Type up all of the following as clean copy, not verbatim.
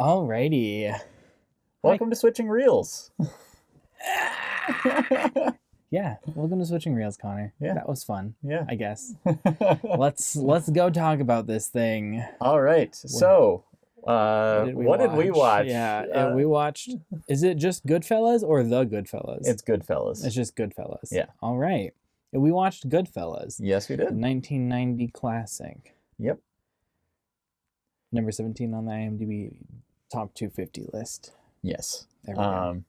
Alrighty. Welcome to Switching Reels. Yeah, welcome to Switching Reels, Connor. Yeah. That was fun. Yeah. I guess. Let's go talk about this thing. All right. So, What did we watch? Yeah, we watched. Is it just Goodfellas or The Goodfellas? It's Goodfellas. It's just Goodfellas. Yeah. All right. We watched Goodfellas. Yes, we The did. 1990 classic. Yep. Number 17 on the IMDb top 250 list. Yes. There we go.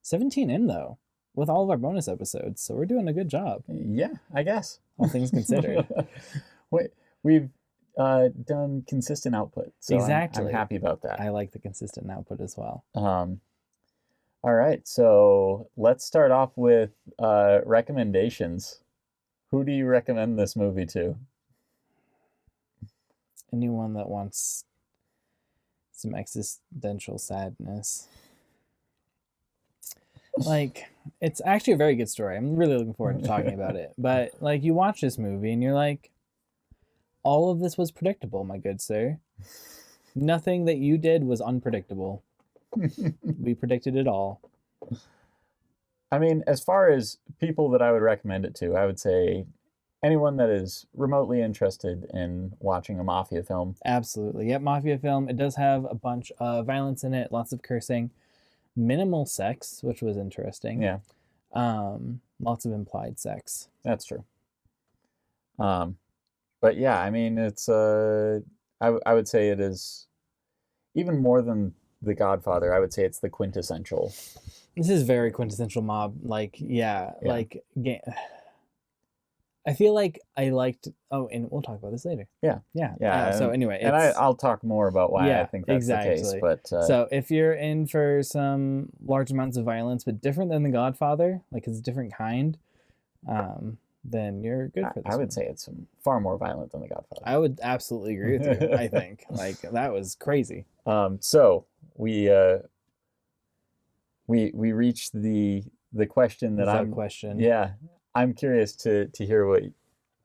17 in though, with all of our bonus episodes, so we're doing a good job. Yeah, I guess. All things considered. We've done consistent output, so Exactly. I'm happy about that. I like the consistent output as well. All right, so let's start off with recommendations. Who do you recommend this movie to? Anyone that wants some existential sadness. Like, it's actually a very good story. I'm really looking forward to talking about it. But, like, you watch this movie and you're like, all of this was predictable, my good sir. Nothing that you did was unpredictable. We predicted it all. I mean, as far as people that I would recommend it to, I would say anyone that is remotely interested in watching a mafia film. Absolutely. Yep, mafia film. It does have a bunch of violence in it, lots of cursing, minimal sex, which was interesting. Yeah. Lots of implied sex. That's true. But yeah, I mean, it's I would say it is even more than The Godfather. I would say it's the quintessential. This is very quintessential mob. Like, yeah. Like, I feel like I liked. Oh, and we'll talk about this later. Yeah. So anyway, and I'll talk more about why I think that's the case. But so if you're in for some large amounts of violence, but different than The Godfather, like it's a different kind, then you're good for this. I would say it's far more violent than The Godfather. I would absolutely agree with you. I think like that was crazy. So we reached the question that question. Yeah, I'm curious to hear what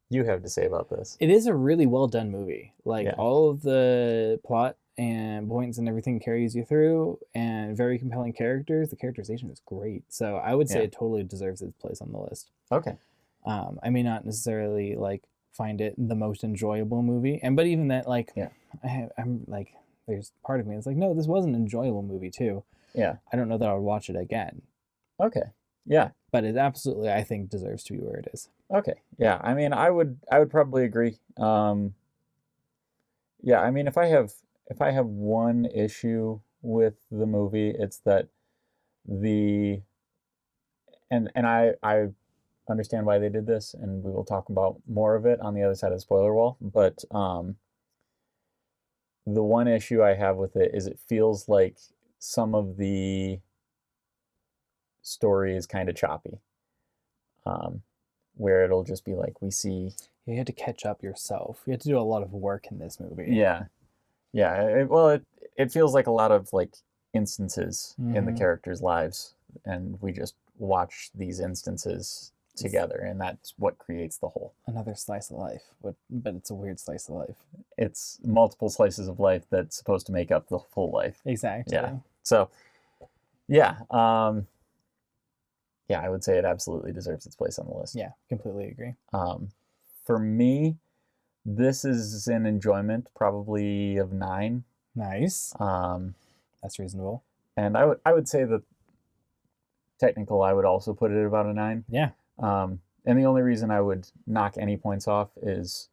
you have to say about this. It is a really well done movie. Like all of the plot and points and everything carries you through, and very compelling characters. The characterization is great. So I would say it totally deserves its place on the list. Okay. I may not necessarily like find it the most enjoyable movie, but even that, like, I'm like, there's part of me that's like, no, this was an enjoyable movie too. Yeah. I don't know that I would watch it again. Okay. Yeah. But it absolutely, I think, deserves to be where it is. Okay. Yeah. I mean, I would probably agree. Yeah. I mean, if I have one issue with the movie, it's that and I understand why they did this, and we will talk about more of it on the other side of the spoiler wall. But the one issue I have with it is it feels like some of the story is kind of choppy, where it'll just be like, we see... You had to catch up yourself. You had to do a lot of work in this movie. Yeah. It feels like a lot of like instances in the characters' lives, and we just watch these instances together, and that's what creates the whole. Another slice of life, but it's a weird slice of life. It's multiple slices of life that's supposed to make up the full life. Exactly. Yeah. So, yeah. Yeah, I would say it absolutely deserves its place on the list. Yeah, completely agree. For me, this is an enjoyment probably of 9. Nice. That's reasonable. And I would say that technical, I would also put it at about a 9. Yeah. And the only reason I would knock any points off is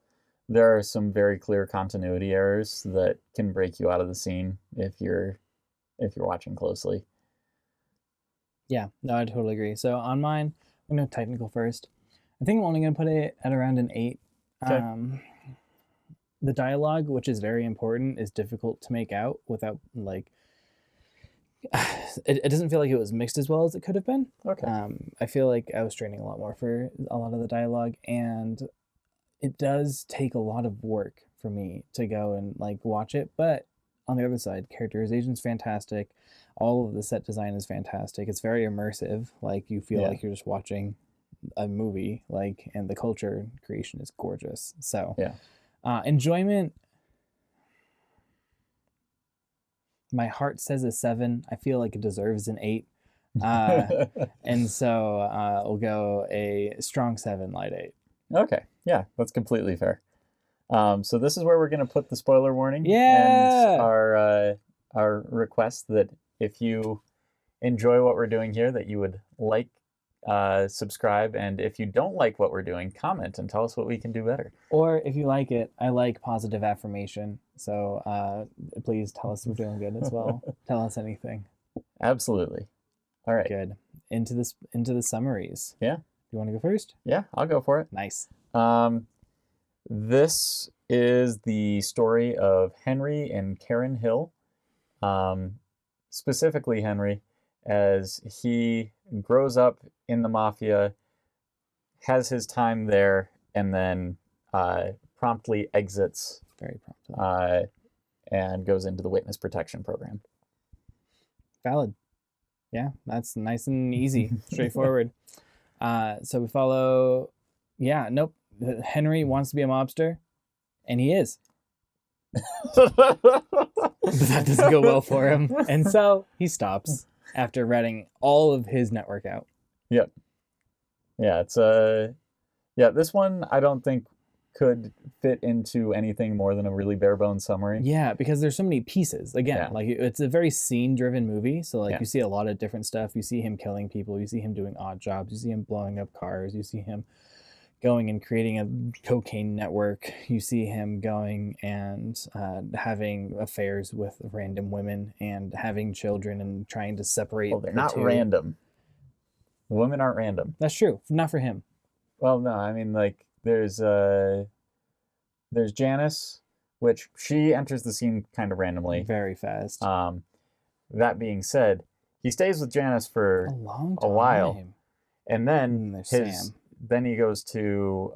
there are some very clear continuity errors that can break you out of the scene if you're watching closely. Yeah, no, I totally agree. So on mine, I'm going to technical first. I think I'm only going to put it at around an 8. Okay. The dialogue, which is very important, is difficult to make out without, like... It doesn't feel like it was mixed as well as it could have been. Okay. I feel like I was straining a lot more for a lot of the dialogue, and it does take a lot of work for me to go and like watch it. But on the other side, characterization is fantastic. All of the set design is fantastic. It's very immersive. Like you feel like you're just watching a movie, like, and the culture creation is gorgeous. So enjoyment, My heart says a 7. I feel like it deserves an 8. And so we'll go a strong 7, light 8. Okay, yeah, that's completely fair. So this is where we're going to put the spoiler warning. Yeah! And our request that if you enjoy what we're doing here, that you would like, subscribe, and if you don't like what we're doing, comment and tell us what we can do better. Or if you like it, I like positive affirmation. So please tell us we're doing good as well. Tell us anything. Absolutely. All right. Good. Into the summaries. Yeah. You want to go first? Yeah, I'll go for it. Nice. This is the story of Henry and Karen Hill. Specifically Henry, as he grows up in the mafia, has his time there, and then promptly exits. Very promptly. And goes into the witness protection program. Valid. Yeah, that's nice and easy, straightforward. So we follow. Yeah, nope. Henry wants to be a mobster, and he is. But that doesn't go well for him, and so he stops after ratting all of his network out. Yep. Yeah, it's this one I don't think could fit into anything more than a really bare bones summary. Yeah, because there's so many pieces. Again, like it's a very scene driven movie, so like you see a lot of different stuff. You see him killing people, you see him doing odd jobs, you see him blowing up cars, you see him going and creating a cocaine network, you see him going and having affairs with random women and having children and trying to separate. Well, they're not random. Women aren't random. That's true. Not for him. Well, no, I mean, like, there's Janice, which she enters the scene kind of randomly. Very fast. That being said, he stays with Janice for a while. And then then he goes to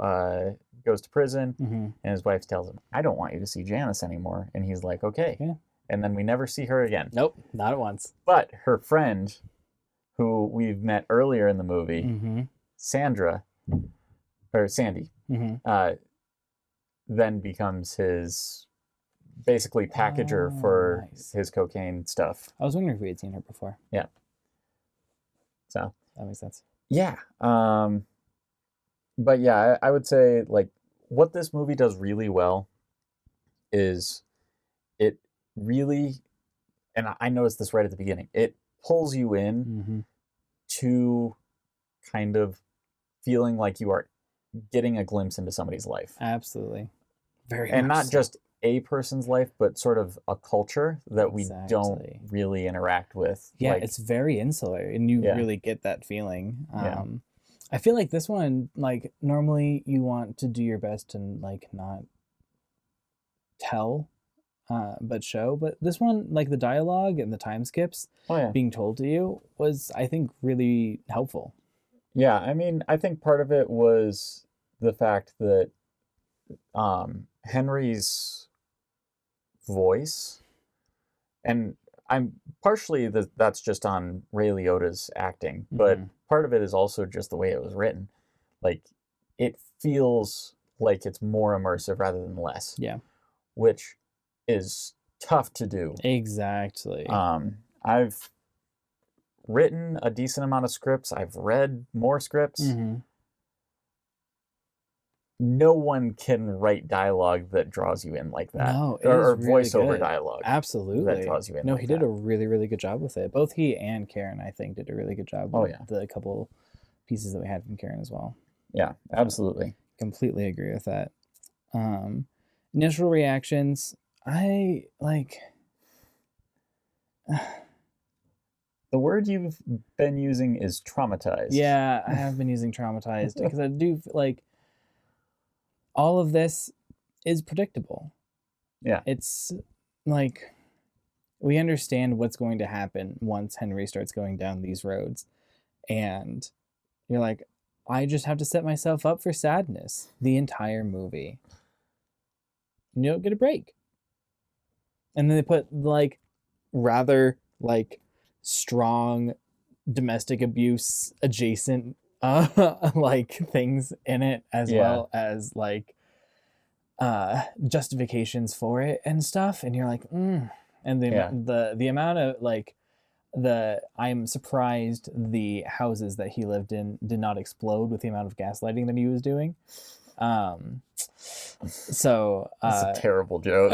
prison, and his wife tells him, "I don't want you to see Janice anymore." And he's like, "Okay." Yeah. And then we never see her again. Nope, not at once. But her friend, who we've met earlier in the movie, Sandy, then becomes his basically packager for his cocaine stuff. I was wondering if we had seen her before. Yeah. So that makes sense. Yeah. But yeah, I would say like what this movie does really well is it really, and I noticed this right at the beginning, it pulls you in to kind of feeling like you are getting a glimpse into somebody's life. Absolutely. Very And not so. just a person's life, but sort of a culture that we don't really interact with. Yeah, it's very insular, and you really get that feeling. I feel like this one, like, normally you want to do your best to, like, not tell, but show. But this one, like, the dialogue and the time skips being told to you was, I think, really helpful. Yeah, I mean, I think part of it was the fact that Henry's voice, and I'm partially that's just on Ray Liotta's acting, but part of it is also just the way it was written. Like, it feels like it's more immersive rather than less. Yeah. Which is tough to do. Exactly. I've written a decent amount of scripts. I've read more scripts. No one can write dialogue that draws you in like that. No, or really voiceover good. dialogue. Absolutely. That draws you in. No, like he did that. a really, really good job with it. Both he and Karen, I think, did a really good job with the couple pieces that we had from Karen as well. Yeah, absolutely. Completely agree with that. Initial reactions, I like... The word you've been using is traumatized. Yeah, I have been using traumatized because I do like all of this is predictable. Yeah. It's like we understand what's going to happen once Henry starts going down these roads. And you're like, I just have to set myself up for sadness the entire movie. You don't get a break. And then they put like rather like strong domestic abuse adjacent like things in it as well as like justifications for it and stuff, and you're like and Yeah. the amount of like I'm surprised the houses that he lived in did not explode with the amount of gaslighting that he was doing. So That's a terrible joke.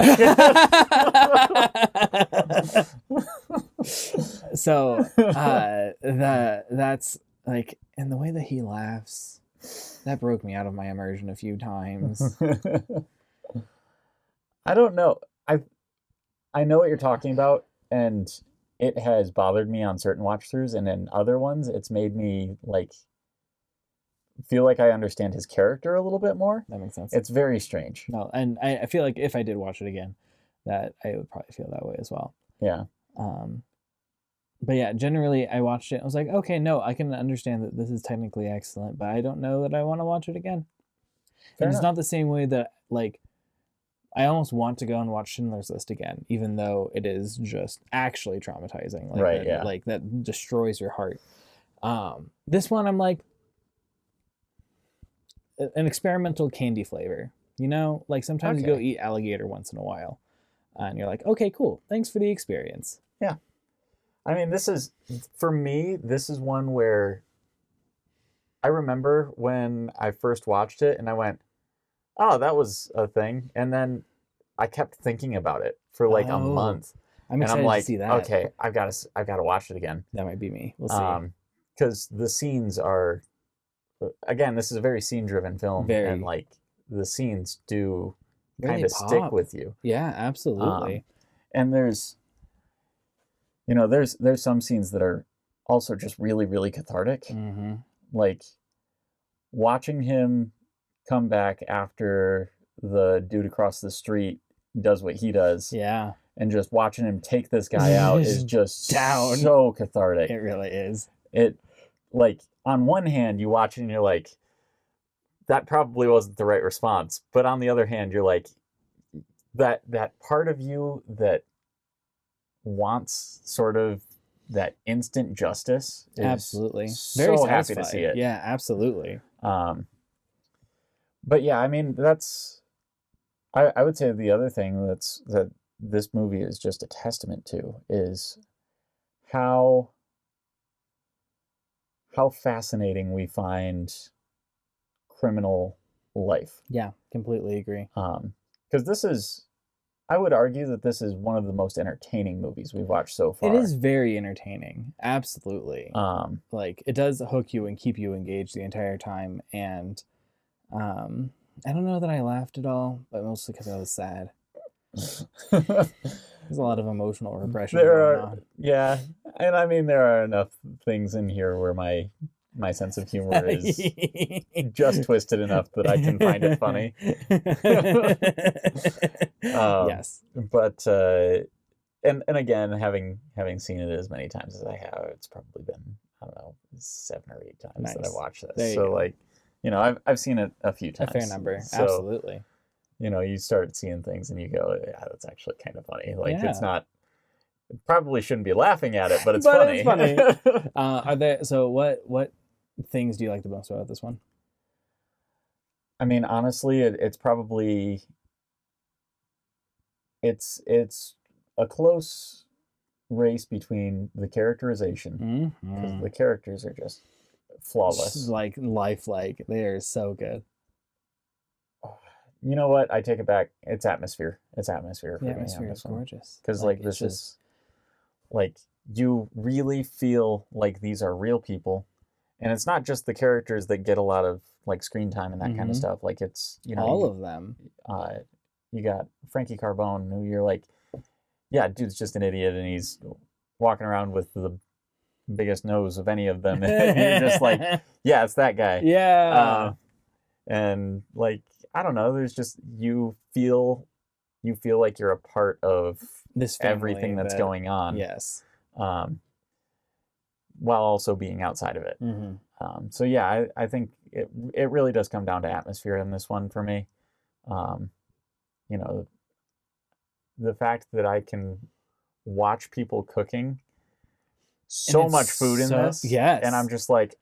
So that's like, and the way that he laughs, that broke me out of my immersion a few times. I don't know. I know what you're talking about, and it has bothered me on certain watch throughs, and in other ones, it's made me like feel like I understand his character a little bit more. That makes sense. It's very strange. No, and I feel like if I did watch it again, that I would probably feel that way as well. Yeah. But yeah, generally I watched it. I was like, okay, no, I can understand that this is technically excellent, but I don't know that I want to watch it again. Fair and it's enough. not the same way that like I almost want to go and watch Schindler's List again, even though it is just actually traumatizing. Like Right, that, yeah. Like that destroys your heart. This one I'm like an experimental candy flavor. You know, like sometimes you go eat alligator once in a while, and you're like, okay, cool, thanks for the experience. Yeah. I mean, this is, for me, this is one where I remember when I first watched it and I went, oh, that was a thing. And then I kept thinking about it for like a month. I'm excited to see that. Okay, I've got to watch it again. That might be me. We'll see. Because the scenes are, again, this is a very scene-driven film. And like the scenes do really kind of stick with you. Yeah, absolutely. And there's, you know, there's some scenes that are also just really, really cathartic. Mm-hmm. Like watching him come back after the dude across the street does what he does. Yeah. And just watching him take this guy out is just down. So cathartic. It really is. It, like, on one hand, you watch it and you're like, that probably wasn't the right response. But on the other hand, you're like, that part of you that wants sort of that instant justice is absolutely very so happy to see it. Yeah, absolutely. But yeah, I mean, that's, I would say the other thing that this movie is just a testament to is how fascinating we find criminal life. Yeah, completely agree. Because this is, I would argue that this is one of the most entertaining movies we've watched so far. It is very entertaining. Absolutely. Like, it does hook you and keep you engaged the entire time. And I don't know that I laughed at all, but mostly because I was sad. There's a lot of emotional repression going on. Yeah. And I mean, there are enough things in here where my sense of humor is just twisted enough that I can find it funny. Yes. But and again, having seen it as many times as I have, it's probably been, I don't know, 7 or 8 times that I've watched this. So like, you know, I've seen it a few times. A fair number, so, absolutely. You know, you start seeing things and you go, yeah, that's actually kind of funny. Like, it's not, probably shouldn't be laughing at it, but it's funny. It's funny. Are there, so what things do you like the most about this one? I mean, honestly, it's probably, it's a close race between the characterization, because the characters are just flawless. Just like lifelike. They are so good. You know what? I take it back. It's atmosphere. It's atmosphere for me. The atmosphere is gorgeous. Because like this is, like, you really feel like these are real people, and it's not just the characters that get a lot of like screen time and that kind of stuff. Like, it's, you know, all of them. You got Frankie Carbone, who you're like, yeah, dude's just an idiot, and he's walking around with the biggest nose of any of them. And you're just like, yeah, it's that guy. Yeah. And like, I don't know, there's just, you feel like you're a part of this family, everything that's going on. Yes. While also being outside of it. So yeah, I think it really does come down to atmosphere in this one for me. You know, the fact that I can watch people cooking so much food in this. Yes. And I'm just like,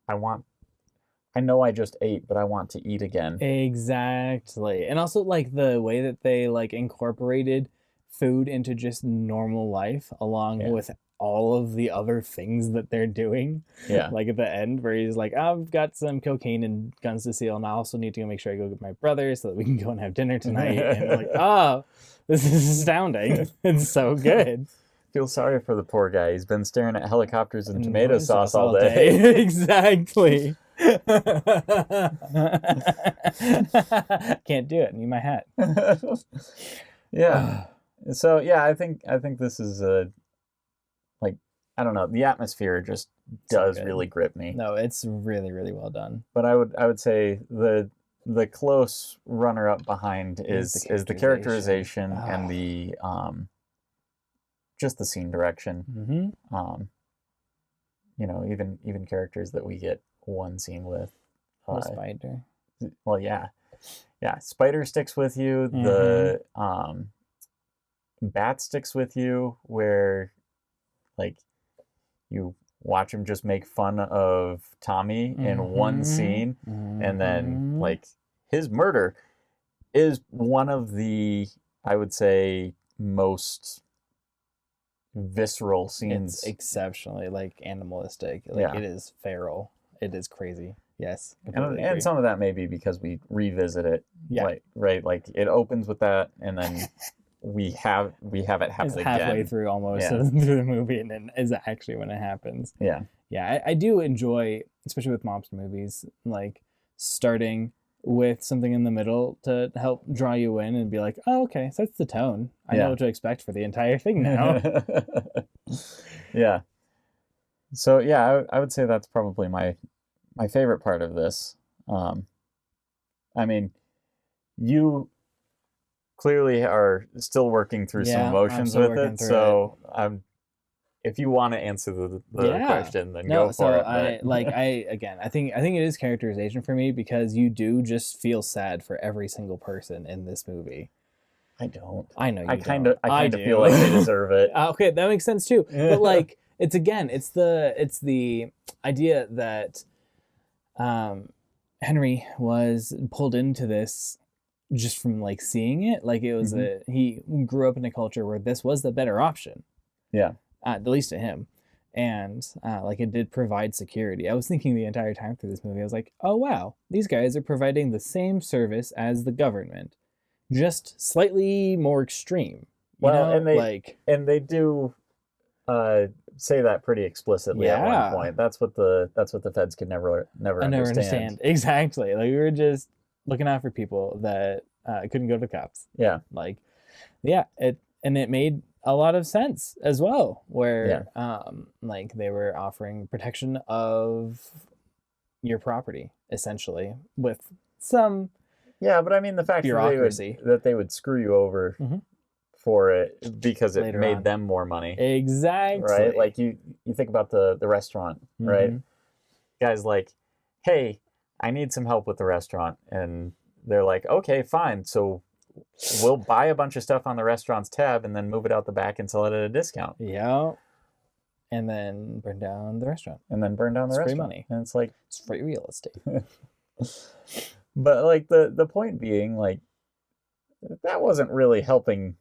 I know I just ate, but I want to eat again. Exactly. And also like the way that they like incorporated food into just normal life along with all of the other things that they're doing. Yeah. Like at the end where he's like, I've got some cocaine and guns to steal, and I also need to go make sure I go get my brother so that we can go and have dinner tonight. And like, oh, this is astounding. It's so good. Feel sorry for the poor guy. He's been staring at helicopters and tomato sauce all day. Exactly. Can't do it. Need my hat. Yeah. So yeah, I think this is like, I don't know, the atmosphere just does really grip me. No, it's really, really well done. But I would say the close runner up behind is the characterization and the just the scene direction. You know, even characters that we get one scene with. Spider. Well, yeah. Spider sticks with you. The bat sticks with you, where like you watch him just make fun of Tommy in one scene, and then like his murder is one of the, I would say, most visceral scenes. It's exceptionally like animalistic. Like it is feral. It is crazy. Yes. And some of that may be because we revisit it. Like, right. Like it opens with that, and then we have it happen it's again. Halfway through almost through the movie, and then is actually when it happens. Yeah, I do enjoy, especially with mobster movies, like starting with something in the middle to help draw you in and be like, oh, okay, so that's the tone. I know what to expect for the entire thing now. Yeah. So yeah, I would say that's probably my favorite part of this. I mean, you clearly are still working through some emotions with it, so if you want to answer the question, then go for it. I think it is characterization for me, because you do just feel sad for every single person in this movie. I don't. I know you I kind of do. feel like they deserve it. Okay, that makes sense too. But like, it's the idea that Henry was pulled into this just from like seeing it. Like it was he grew up in a culture where this was the better option. Yeah. At least to him. And like it did provide security. I was thinking the entire time through this movie, I was like, oh wow, these guys are providing the same service as the government, just slightly more extreme. And they do say that pretty explicitly at one point. That's what the feds could never understand. Exactly. Like we were just looking out for people that couldn't go to the cops. Yeah. It made a lot of sense as well, where like they were offering protection of your property essentially with some but I mean the fact that they would screw you over for it because it later made them more money. Exactly. Right? Like you think about the restaurant, right? Guys like, hey, I need some help with the restaurant, and they're like, okay, fine, so we'll buy a bunch of stuff on the restaurant's tab and then move it out the back and sell it at a discount. Yeah. And then burn down the restaurant. It's free money. And it's like, it's free real estate. But like the point being, like, that wasn't really helping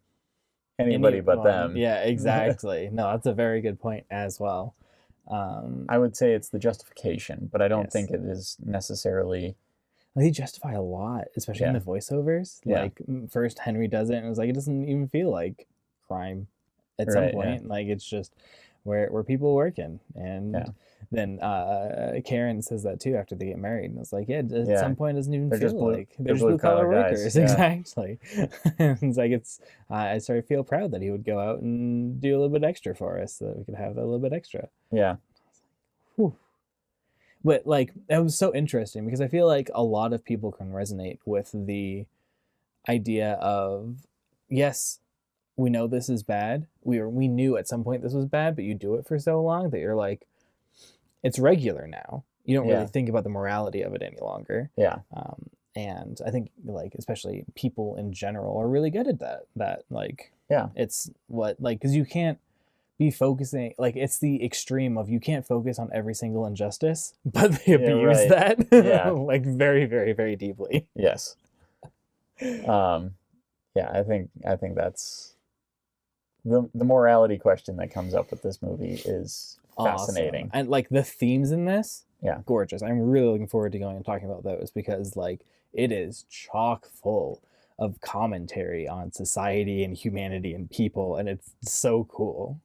anybody but them. Yeah, exactly. No, that's a very good point as well. I would say it's the justification, but I don't think it is necessarily. They justify a lot, especially in the voiceovers. Like first Henry does it, and it was like it doesn't even feel like crime at some point. Like it's just where people working, and then Karen says that too after they get married, and it's like at some point it doesn't even feel like they're just blue collar workers. Exactly. It's like I started to feel proud that he would go out and do a little bit extra for us, so that we could have that little bit extra. Yeah. Whew. But like that was so interesting, because I feel like a lot of people can resonate with the idea of, yes, we know this is bad. We knew at some point this was bad, but you do it for so long that you're like, it's regular now. You don't really think about the morality of it any longer. Yeah. And I think like especially people in general are really good at that like it's what, like, because you can't be focusing, like it's the extreme of you can't focus on every single injustice, but they abuse that like very, very, very deeply. Yes. I think that's the morality question that comes up with this movie is fascinating. Awesome. And like the themes in this, Yeah. gorgeous. I'm really looking forward to going and talking about those because like it is chock full of commentary on society and humanity and people, and it's so cool.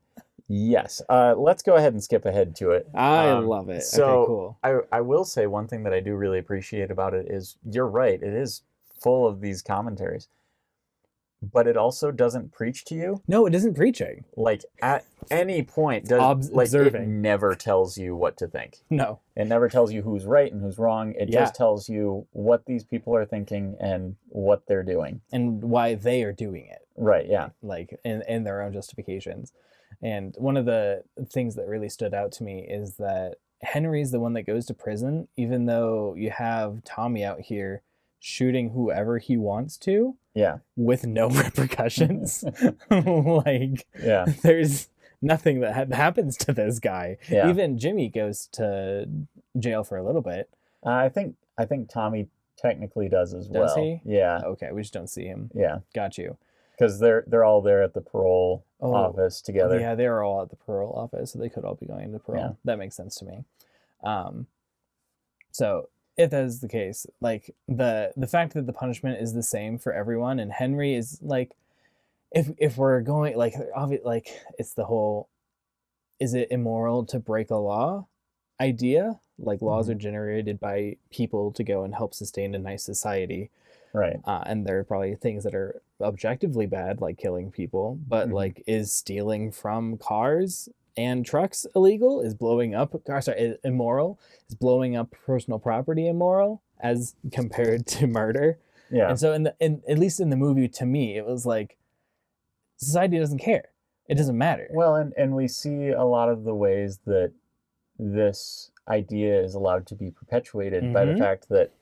Yes. Let's go ahead and skip ahead to it. I love it. So okay, cool. I will say one thing that I do really appreciate about it is you're right. It is full of these commentaries, but it also doesn't preach to you. No, it isn't preaching. Like at any point, it Observing. never tells you what to think. No. It never tells you who's right and who's wrong. It just tells you what these people are thinking and what they're doing. And why they are doing it. Right, yeah. Like in their own justifications. And one of the things that really stood out to me is that Henry's the one that goes to prison, even though you have Tommy out here shooting whoever he wants to. Yeah. With no repercussions. Like, yeah. There's nothing that happens to this guy. Yeah. Even Jimmy goes to jail for a little bit. I think Tommy technically does as well. Does he? Yeah. Okay, we just don't see him. Yeah. Got you. Because they're all there at the parole office together. Yeah, they're all at the parole office, so they could all be going to parole. Yeah. That makes sense to me. So if that is the case, like the fact that the punishment is the same for everyone, and Henry is like, if we're going like it's the whole, is it immoral to break a law idea? Like laws are generated by people to go and help sustain a nice society. Right. And there are probably things that are objectively bad, like killing people, but like, is stealing from cars and trucks illegal? Is blowing up immoral? Is blowing up personal property immoral as compared to murder? Yeah. And so at least in the movie, to me, it was like society doesn't care. It doesn't matter. Well, and we see a lot of the ways that this idea is allowed to be perpetuated by the fact that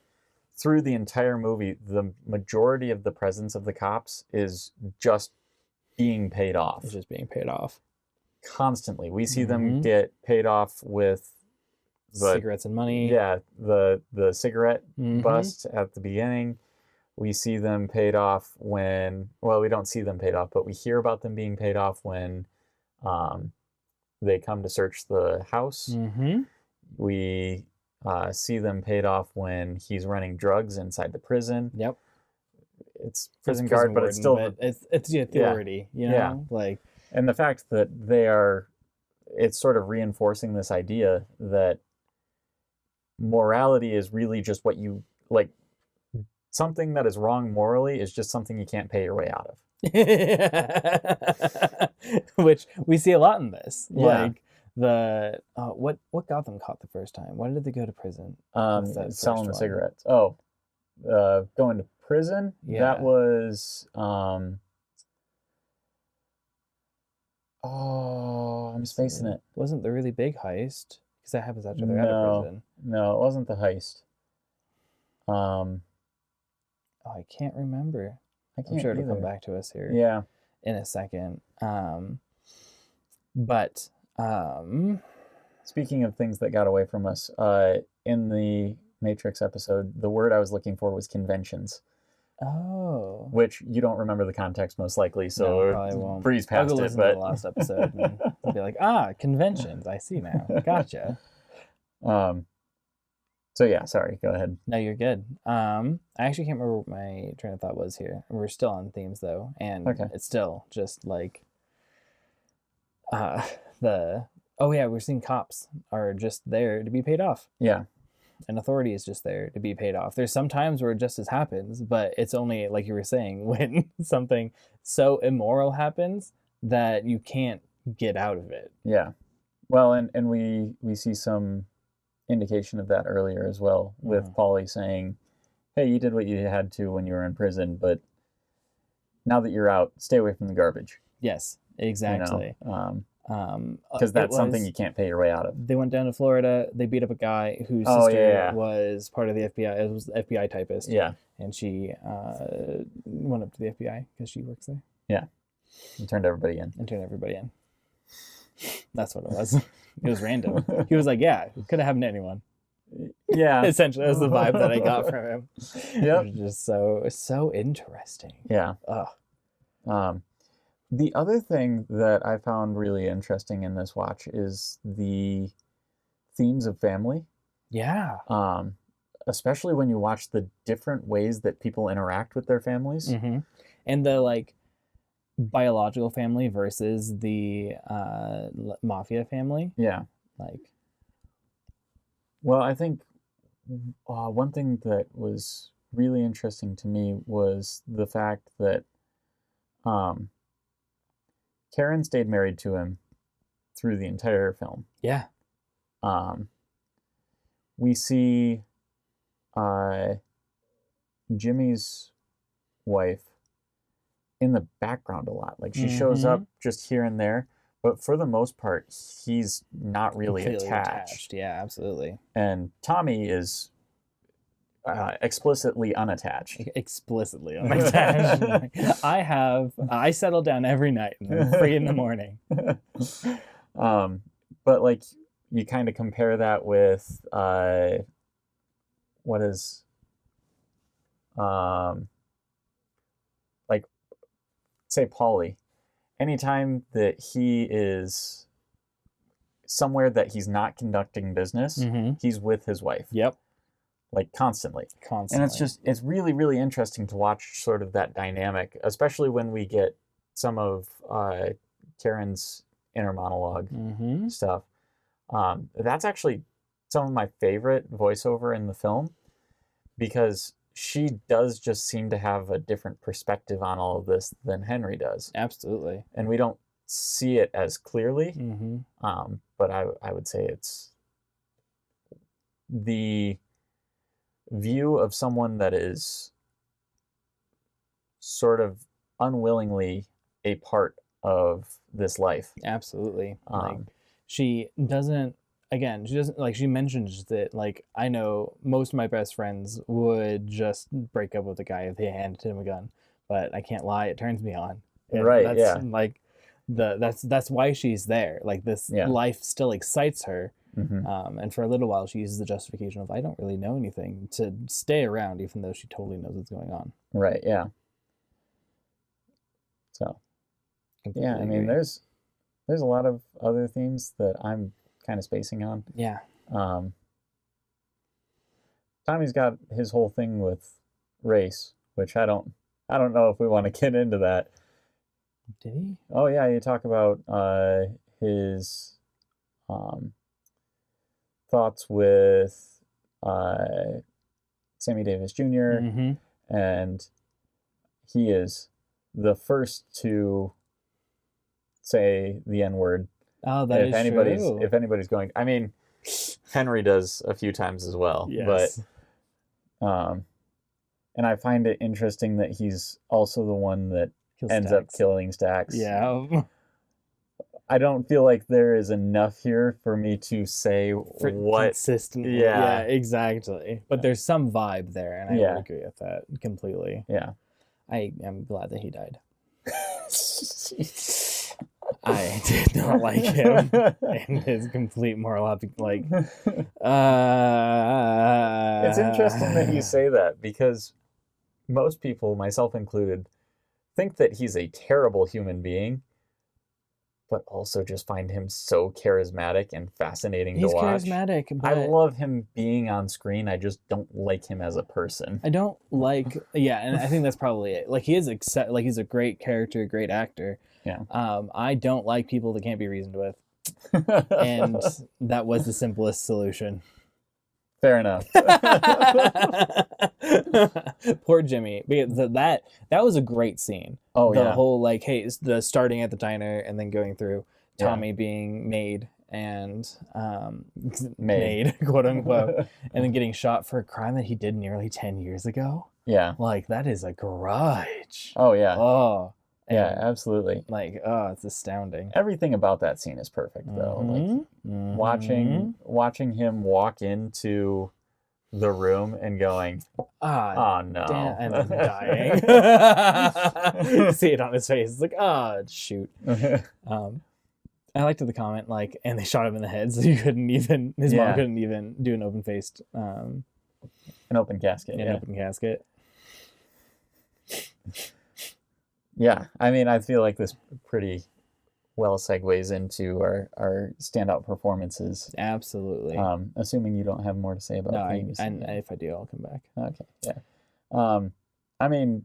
through the entire movie, the majority of the presence of the cops is just being paid off. It's just being paid off. Constantly. We see them get paid off with cigarettes and money. Yeah, the cigarette bust at the beginning. We see them paid off when, well, we don't see them paid off, but we hear about them being paid off when they come to search the house. We see them paid off when he's running drugs inside the prison. Yep. It's prison guard, but it's still it's the authority, you know? Yeah. Like, and the fact that it's sort of reinforcing this idea that morality is really just what you like. Something that is wrong morally is just something you can't pay your way out of. Which we see a lot in this. Yeah. Like the what got them caught the first time? Why did they go to prison? Selling the cigarettes. Oh, going to prison. Yeah. That was I'm spacing it. Wasn't the really big heist? Because that happens after they're out of prison. No, it wasn't the heist. I can't remember. I'm sure it'll come back to us here. Yeah. In a second. Speaking of things that got away from us, in the Matrix episode, the word I was looking for was conventions. Oh. Which you don't remember the context most likely, so I won't. breeze past I'll go it. listen But to the last episode and I'll be like, conventions. I see now. Gotcha. So yeah, sorry. Go ahead. No, you're good. I actually can't remember what my train of thought was here. We're still on themes though, and it's still just like we're seeing cops are just there to be paid off. Yeah. And authority is just there to be paid off. There's some times where justice happens, but it's only, like you were saying, when something so immoral happens that you can't get out of it. Yeah. Well, and we see some indication of that earlier as well, with Paulie saying, hey, you did what you had to when you were in prison, but now that you're out, stay away from the garbage. Yes, exactly. Because that's something you can't pay your way out of. They went down to Florida. They beat up a guy whose sister was part of the FBI. It was the FBI typist. Yeah. And she went up to the FBI because she works there. Yeah. And turned everybody in. That's what it was. It was random. He was like, yeah, it could have happened to anyone. Yeah. Essentially, that was the vibe that I got from him. Yep. It was just so interesting. Yeah. Oh. The other thing that I found really interesting in this watch is the themes of family. Yeah. Um, especially when you watch the different ways that people interact with their families. Mm-hmm. And the like biological family versus the mafia family. Yeah. Like, well, I think one thing that was really interesting to me was the fact that Karen stayed married to him through the entire film. yeah. Um, we see Jimmy's wife in the background a lot. Like she shows up just here and there, but for the most part, he's not really Completely attached. Yeah, absolutely. And Tommy is explicitly unattached. Explicitly unattached. I settle down every night and I'm free in the morning. But like you kind of compare that with what is like say Paulie. Anytime that he is somewhere that he's not conducting business, he's with his wife. Yep. Like constantly. And it's really, really interesting to watch sort of that dynamic, especially when we get some of Karen's inner monologue stuff. That's actually some of my favorite voiceover in the film because she does just seem to have a different perspective on all of this than Henry does. Absolutely. And we don't see it as clearly, but I would say it's the view of someone that is sort of unwillingly a part of this life. Absolutely. Like she doesn't like she mentions that like I know most of my best friends would just break up with a guy if they handed him a gun, but I can't lie, it turns me on. And right. That's like that's why she's there. Like this life still excites her. And for a little while she uses the justification of I don't really know anything to stay around even though she totally knows what's going on. Right. Yeah. So completely I mean agree. There's a lot of other themes that I'm kind of spacing on. Yeah. Tommy's got his whole thing with race, which I don't know if we want to get into that. Did he? Oh yeah, you talk about his thoughts with Sammy Davis Jr. And he is the first to say the N-word. Oh, that is true. If anybody's going, I mean, Henry does a few times as well. Yes. But and I find it interesting that he's also the one that ends up killing Stax. Yeah. I don't feel like there is enough here for me to say what consistently. Yeah, exactly. But there's some vibe there, and I would agree with that completely. Yeah. I am glad that he died. I did not like him and his complete moral like it's interesting that you say that because most people, myself included, think that he's a terrible human being, but also just find him so charismatic and fascinating to watch. He's charismatic. But I love him being on screen. I just don't like him as a person. I don't like, and I think that's probably it. Like he's a great character, great actor. Yeah. I don't like people that can't be reasoned with, and that was the simplest solution. Fair enough. Poor Jimmy, because that was a great scene. Oh the whole like, hey, the starting at the diner and then going through Tommy being made and made quote unquote, and then getting shot for a crime that he did nearly 10 years ago. Yeah, like that is a grudge. Oh yeah. Oh. Yeah, absolutely. Like, oh, it's astounding. Everything about that scene is perfect, though. Like watching him walk into the room and going, oh no, damn, and then dying. See it on his face. It's like, oh shoot. I liked the comment like, and they shot him in the head, so his mom couldn't even do an open faced, an open casket. An open casket. Yeah, I mean, I feel like this pretty well segues into our standout performances. Absolutely. Assuming you don't have more to say about No, themes. and if I do, I'll come back. Okay, yeah. I mean,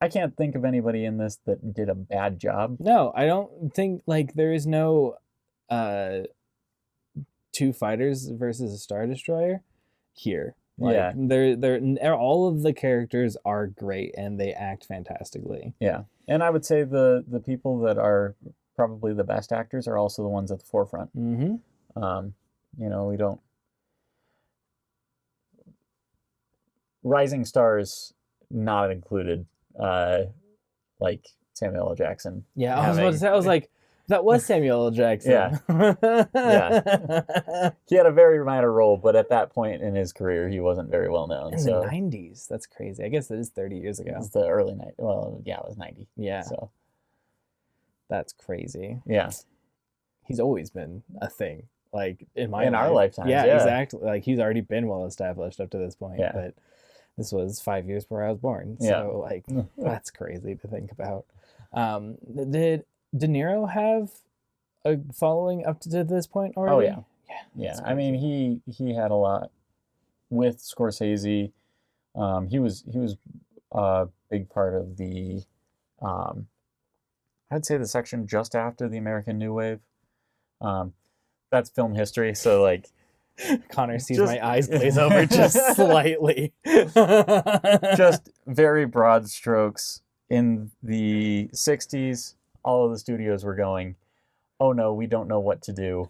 I can't think of anybody in this that did a bad job. No, I don't think like there is no two fighters versus a Star Destroyer here. Like, Yeah. they're all of the characters are great and they act fantastically. Yeah, and I would say the people that are probably the best actors are also the ones at the forefront. Mm-hmm. We don't rising stars not included, like Samuel L. Jackson. Yeah, I was about to say, I was like, that was Samuel L. Jackson. Yeah. Yeah. He had a very minor role, but at that point in his career, he wasn't very well known. In the 90s. That's crazy. I guess that is 30 years ago. It's the early 90s. Well, yeah, it was 90. Yeah. So that's crazy. Yeah. He's always been a thing. Like in our lifetimes. Yeah, exactly. Like he's already been well established up to this point. Yeah. But this was 5 years before I was born. So like that's crazy to think about. Did De Niro have a following up to this point already? Oh yeah. I mean, he had a lot with Scorsese. He was a big part of the I'd say the section just after the American New Wave. That's film history, so like Connor sees my eyes glaze over just slightly. Just very broad strokes. In the 60s, all of the studios were going, oh no, we don't know what to do.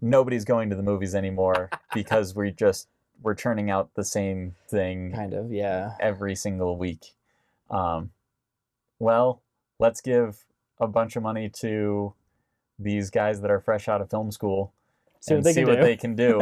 Nobody's going to the movies anymore because we're churning out the same thing kind of, yeah, every single week. Well, let's give a bunch of money to these guys that are fresh out of film school and see what they can do.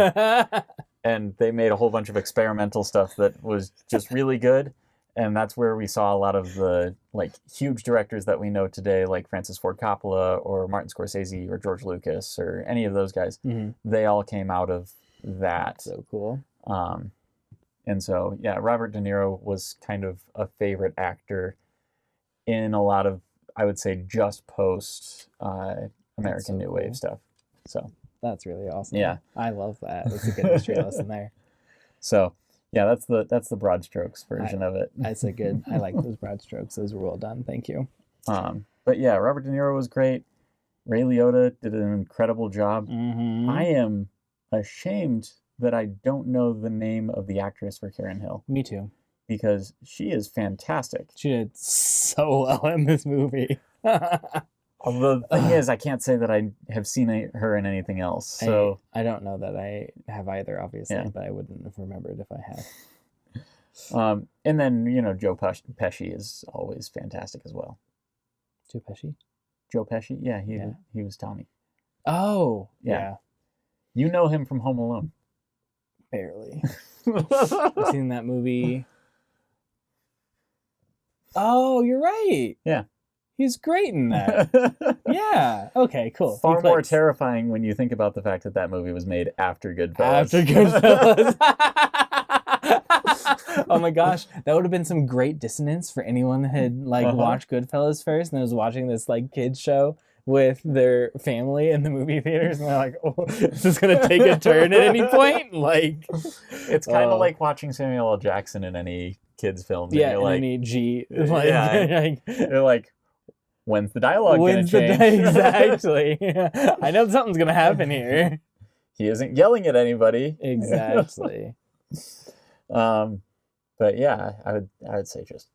And they made a whole bunch of experimental stuff that was just really good. And that's where we saw a lot of the like huge directors that we know today, like Francis Ford Coppola or Martin Scorsese or George Lucas or any of those guys. Mm-hmm. They all came out of that. So cool. And so, yeah, Robert De Niro was kind of a favorite actor in a lot of, I would say, just post American New Wave stuff. So that's really awesome. Yeah, I love that. It's a good history lesson there. So yeah, that's the broad strokes version of it. That's a good. I like those broad strokes. Those were well done. Thank you. But yeah, Robert De Niro was great. Ray Liotta did an incredible job. Mm-hmm. I am ashamed that I don't know the name of the actress for Karen Hill. Me too. Because she is fantastic. She did so well in this movie. The thing is, I can't say that I have seen her in anything else. So I don't know that I have either, obviously, but I wouldn't have remembered if I had. And then, Joe Pesci is always fantastic as well. Joe Pesci? Joe Pesci? Yeah, he was Tommy. Oh, yeah. You know him from Home Alone. Barely. I've seen that movie. Oh, you're right. Yeah. He's great in that. Yeah. Okay, cool. Far more terrifying when you think about the fact that movie was made after Goodfellas. After Goodfellas. Oh my gosh. That would have been some great dissonance for anyone that had watched Goodfellas first and was watching this kids show with their family in the movie theaters, and they're like, oh, is this going to take a turn at any point? It's kind of like watching Samuel L. Jackson in any kids film. Yeah, in any G. They're like, when's the dialogue going to change? Exactly. I know something's going to happen here. He isn't yelling at anybody. Exactly. But yeah, I would say just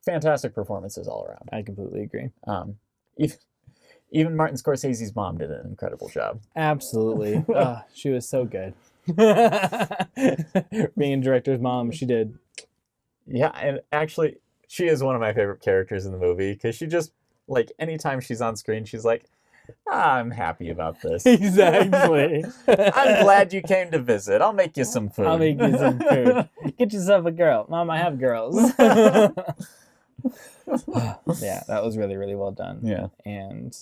fantastic performances all around. I completely agree. Even Martin Scorsese's mom did an incredible job. Absolutely. She was so good. Being a director's mom, she did. Yeah, and actually, she is one of my favorite characters in the movie because she just, anytime she's on screen, she's like, I'm happy about this. Exactly. I'm glad you came to visit. I'll make you some food. I'll make you some food. Get yourself a girl. Mom, I have girls. Yeah, that was really, really well done. Yeah. And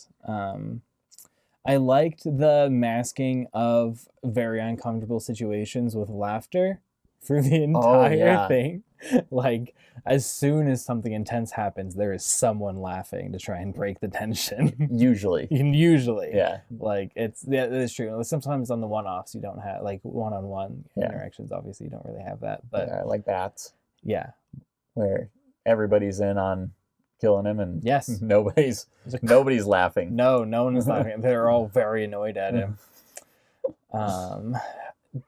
I liked the masking of very uncomfortable situations with laughter through the entire yeah. thing. Like, as soon as something intense happens, there is someone laughing to try and break the tension. Usually. Usually. Yeah. Like, it's true. Sometimes on the one-offs, you don't have, like, one-on-one Yeah. interactions, obviously, you don't really have that. But Yeah, like Bats, yeah. where everybody's in on killing him and Yes. nobody's laughing. No one is laughing. They're all very annoyed at him.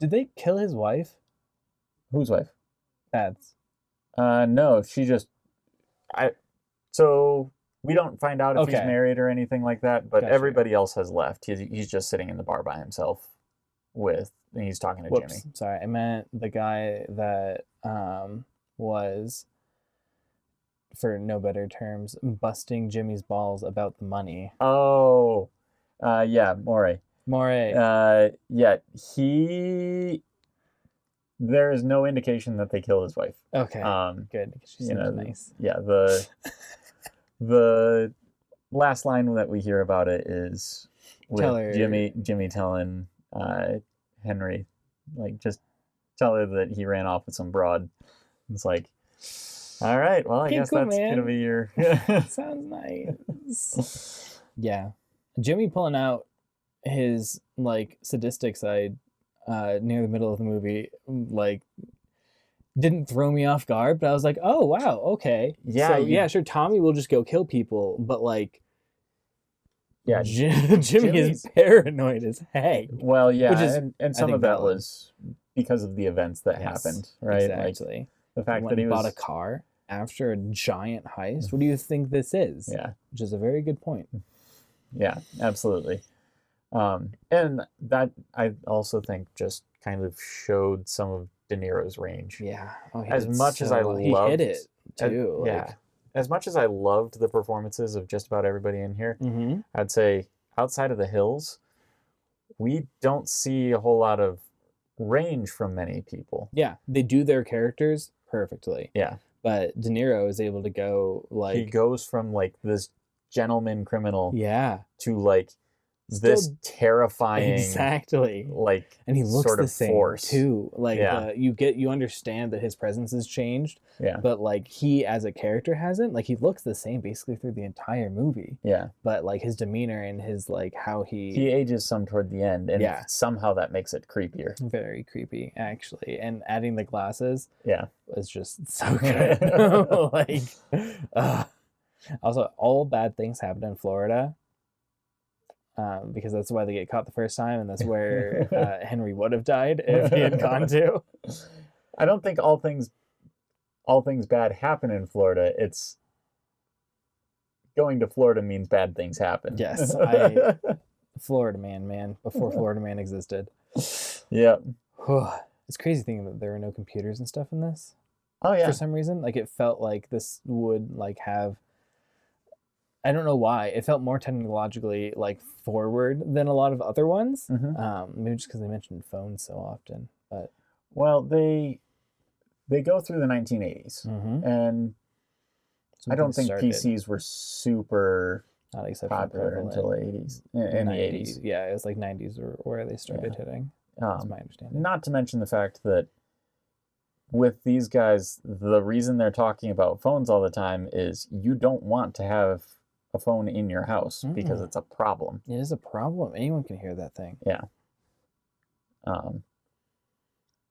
Did they kill his wife? Whose wife? Bats. No, she just so we don't find out if he's married or anything like that, but everybody else has left. He's just sitting in the bar by himself and he's talking to Jimmy. Sorry, I meant the guy that was, for no better terms, busting Jimmy's balls about the money. Oh, yeah, Morey. Yeah, there is no indication that they kill his wife. Okay, good. She seems nice. Yeah, the last line that we hear about it is with Jimmy telling Henry, like, just tell her that he ran off with some broad. It's like, all right, well, I guess that's gonna be your. Sounds nice. Yeah, Jimmy pulling out his, like, sadistic side near the middle of the movie, like, didn't throw me off guard, but I was like, oh wow, okay. Yeah, so, sure, Tommy will just go kill people, but, like, yeah, Jimmy is paranoid as heck. Well, yeah, and some of that was because of the events that happened, right? Exactly. Like, the fact that he bought a car after a giant heist. What do you think this is? Yeah, which is a very good point. Yeah, absolutely. And that, I also think, just kind of showed some of De Niro's range. Yeah. As much as I loved, he hit it too. As much as I loved the performances of just about everybody in here, I'd say outside of The Hills, we don't see a whole lot of range from many people. Yeah, they do their characters perfectly. Yeah. But De Niro is able to go, like... He goes from, like, this gentleman criminal to, like, this terrifying, like, and he looks sort the of same force too. Like, you understand that his presence has changed. Yeah. But, like, he as a character hasn't. Like, he looks the same basically through the entire movie. Yeah. But, like, his demeanor and his, like, how he ages some toward the end, and somehow that makes it creepier. Very creepy, actually. And adding the glasses, was just so good. Like, also, all bad things happen in Florida. Because that's why they get caught the first time, and that's where Henry would have died if he had gone to. I don't think all things bad happen in Florida. It's going to Florida means bad things happen. Yes, Florida man, before Florida Man existed. Yeah. It's crazy thinking that there were no computers and stuff in this. Oh yeah. For some reason, like, it felt like this would, like, have... I don't know why. It felt more technologically, like, forward than a lot of other ones. Maybe just because they mentioned phones so often. But well, they go through the 1980s, and I don't think PCs were super popular until the 80s. In the 80s, yeah, it was like 90s where they started hitting. That's my understanding. Not to mention the fact that with these guys, the reason they're talking about phones all the time is you don't want to have a phone in your house because it's a problem. It is a problem. Anyone can hear that thing. Yeah.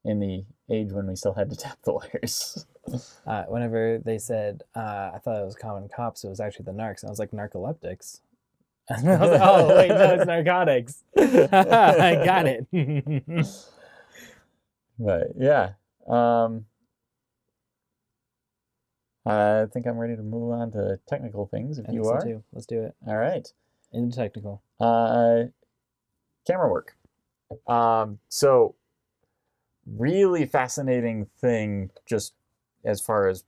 In the age when we still had to tap the wires. Whenever they said, I thought it was common cops, it was actually the narcs. And I was like, narcoleptics. And I was like, oh, wait, no, it's narcotics. I got it. Right, yeah. I think I'm ready to move on to technical things, if you are. Too. Let's do it. All right. Into technical. Camera work. So, really fascinating thing, just as far as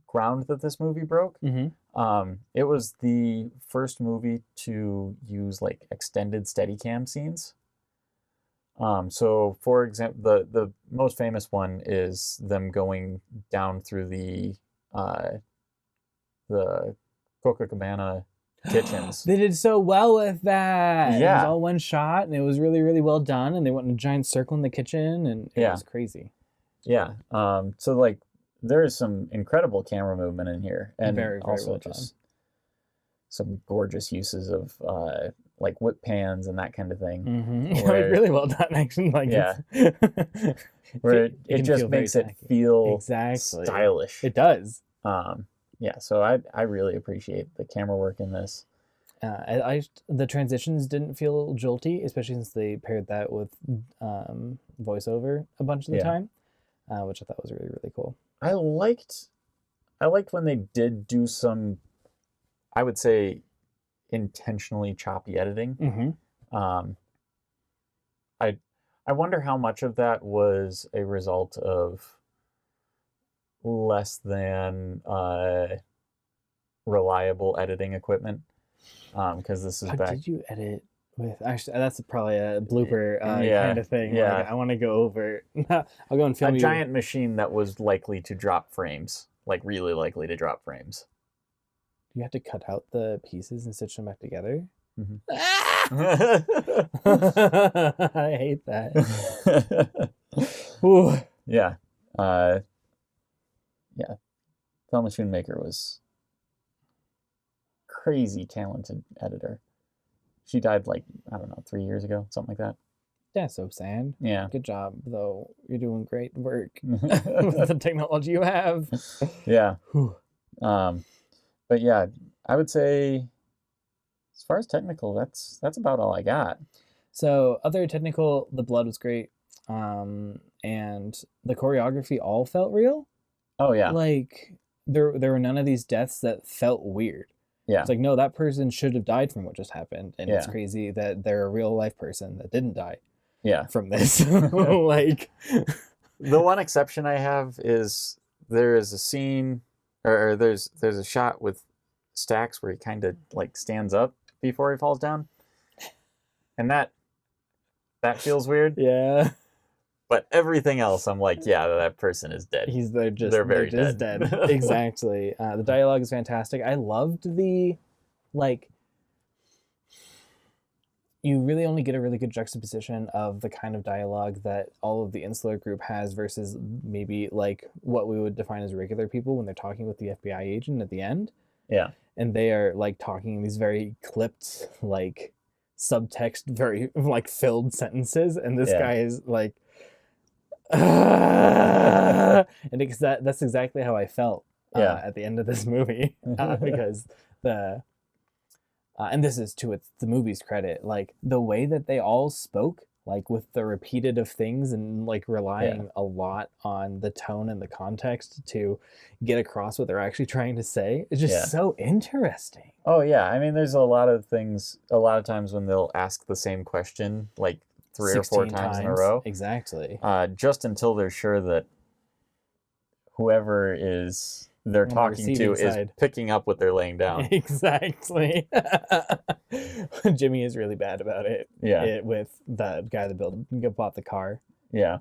ground that this movie broke. It was the first movie to use, like, extended Steadicam scenes. So, for example, the most famous one is them going down through the Copacabana kitchens. They did so well with that. Yeah. It was all one shot, and it was really, really well done, and they went in a giant circle in the kitchen, and it was crazy. Yeah. So like there is some incredible camera movement in here, and Very, very also well done. just some gorgeous uses of like whip pans and that kind of thing. Mm-hmm. Where, Really well done, actually. Like, yeah, it's, where it it can just feel very makes it tacky. feel Exactly. stylish. It does. Yeah, so I really appreciate the camera work in this. The transitions didn't feel jolty, especially since they paired that with voiceover a bunch of the Yeah. time, which I thought was really, really cool. I liked when they did do some, I would say, intentionally choppy editing. Mm-hmm. I wonder how much of that was a result of less than reliable editing equipment. Because this is How back. did you edit with? Actually, that's probably a blooper Yeah, kind of thing. yeah. Like, I want to go over. I'll go and film A you. giant machine that was likely to drop frames, like really likely to drop frames. You have to cut out the pieces and stitch them back together. Mhm. I hate that. Ooh. Yeah. Yeah. Thelma Schoonmaker was crazy talented editor. She died like, I don't know, 3 years ago, something like that. Yeah, so sad. Yeah. Good job, though. You're doing great work with the technology you have. Yeah. Whew. But yeah, I would say as far as technical, that's about all I got. So other technical, the blood was great. And the choreography all felt real. Oh yeah. Like there were none of these deaths that felt weird. Yeah. It's like, no, that person should have died from what just happened. And it's Yeah. crazy that they're a real life person that didn't die Yeah. from this. Like the one exception I have is there is a scene or there's a shot with Stax where he kind of like stands up before he falls down. And that feels weird. yeah. But everything else, I'm like, yeah, that person is dead. They're very just dead. dead. Exactly. The dialogue is fantastic. I loved the, like, you really only get a really good juxtaposition of the kind of dialogue that all of the insular group has versus maybe like what we would define as regular people when they're talking with the FBI agent at the end. Yeah. And they are like talking these very clipped, like subtext, very like filled sentences. And this guy is like, and that's exactly how I felt at the end of this movie because and this is to the movie's credit, like the way that they all spoke, like with the repeated of things and like relying a lot on the tone and the context to get across what they're actually trying to say, is just so interesting. Oh yeah, I mean, there's a lot of times when they'll ask the same question like 3 or 4 times in a row. Exactly. Just until they're sure that whoever is they're talking to is picking up what they're laying down. Exactly. Jimmy is really bad about it. Yeah. With the guy that bought the car. Yeah.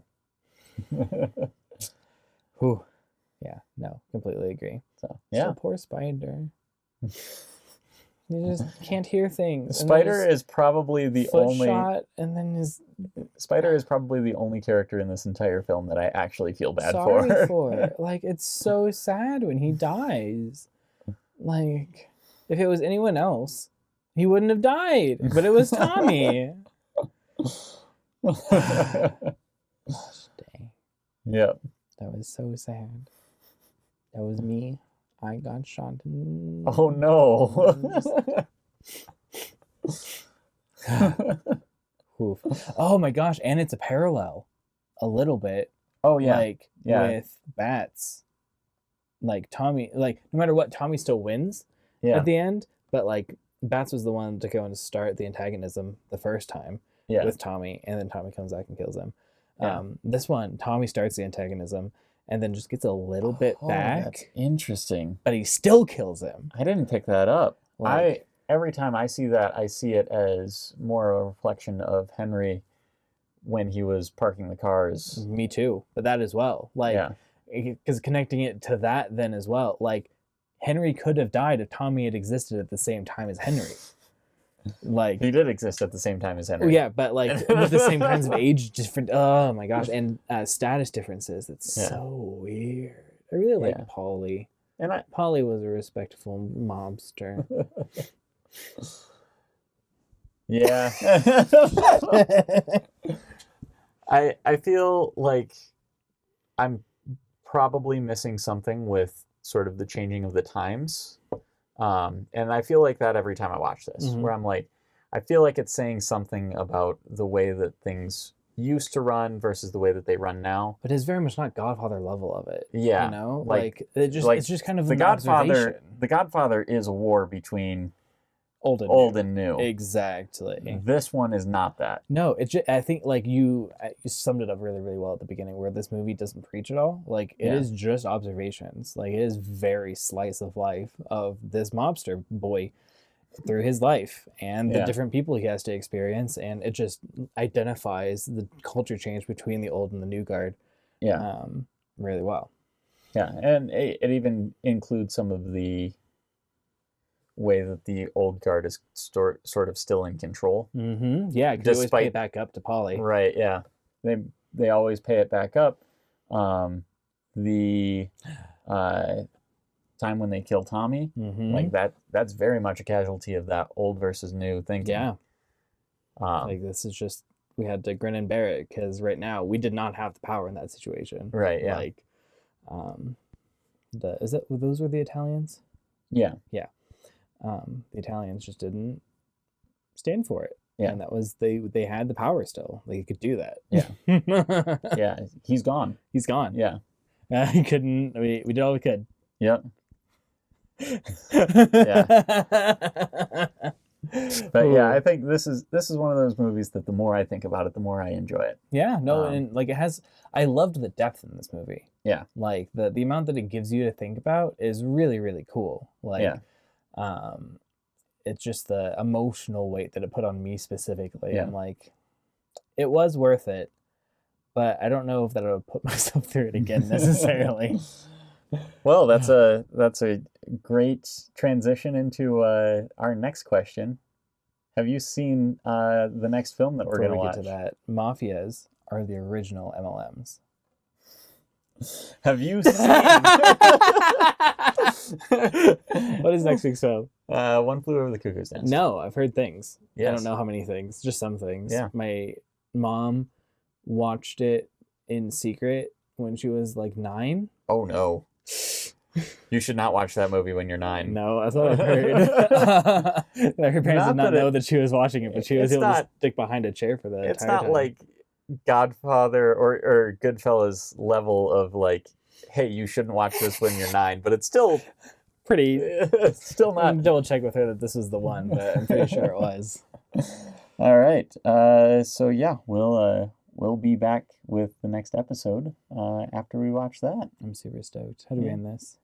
Whew. Yeah. No, completely agree. So yeah. So poor Spider. You just can't hear things. Spider is probably the only shot, and then Spider is probably the only character in this entire film that I actually feel bad for. Like, it's so sad when he dies. Like, if it was anyone else, he wouldn't have died. But it was Tommy. Dang. Yep. That was so sad. That was me. I got shot. Oh no. Oh my gosh, and it's a parallel a little bit. Oh yeah. Like with Bats. Like Tommy, like no matter what, Tommy still wins at the end, but like Bats was the one to go and start the antagonism the first time with Tommy, and then Tommy comes back and kills him. This one, Tommy starts the antagonism and then just gets a little bit back. That's interesting. But he still kills him. I didn't pick that up. Every time I see that, I see it as more a reflection of Henry when he was parking the cars. Me too. But that as well. Like, because connecting it to that then as well. Like, Henry could have died if Tommy had existed at the same time as Henry. Like, He did exist at the same time as oh, Henry. yeah, but like with the same kinds of age different. Oh my gosh, and status differences. It's Yeah. so weird. I really like Yeah. Polly. And Polly was a respectful mobster. yeah. I feel like I'm probably missing something with sort of the changing of the times. And I feel like that every time I watch this, Mhm. where I'm like, I feel like it's saying something about the way that things used to run versus the way that they run now. But it's very much not Godfather level of it. Yeah, You know? like- It's just kind of The an Godfather, observation. The Godfather is a war between Old and old new. and new. Exactly. This one is not that. No, I think like you summed it up really, really well at the beginning, where this movie doesn't preach at all. Like it Yeah. is just observations. Like it is very slice of life of this mobster boy through his life and the Yeah. different people he has to experience, and it just identifies the culture change between the old and the new guard Yeah, really well. yeah, and it even includes some of the way that the old guard is sort of still in control. Mm-hmm. Yeah, because they always pay Despite- it back up to Polly. Right, yeah. They always pay it back up. The time when they kill Tommy, Mm-hmm. like that's very much a casualty of that old versus new thinking. Yeah, Um, like this is just, we had to grin and bear it because right now we did not have the power in that situation. right, yeah. Like, those were the Italians? Yeah. The Italians just didn't stand for it. Yeah. And that was, they had the power still. They could do that. Yeah. Yeah, he's gone. He's gone. Yeah. He couldn't, we did all we could. Yep. But yeah, I think this is one of those movies that the more I think about it, the more I enjoy it. Yeah, no, and like I loved the depth in this movie. Yeah. Like the amount that it gives you to think about is really, really cool. Like, Yeah. It's just the emotional weight that it put on me specifically. Yeah. I'm like, it was worth it, but I don't know if that I would put myself through it again necessarily. Well, that's a great transition into our next question. Have you seen the next film that we're Before going to we watch? get to that, mafias are the original MLMs. Have you seen What is next week's film? One Flew Over the Cuckoo's Nest? No, I've heard things. I Yes. don't know how many things, just some things. Yeah. My mom watched it in secret when she was like 9. Oh no. You should not watch that movie when you're 9. No, that's what I've heard. Her parents Not did not that know it- that she was watching it, but she was it's able to not- stick behind a chair for the It's entire not time. like Godfather or Goodfellas level of like, hey, you shouldn't watch this when you're 9, but it's still pretty. it's still not. Double check with her that this was the one, but I'm pretty sure it was. All right. So yeah, we'll be back with the next episode after we watch that. I'm super stoked. How do we Yeah. end this?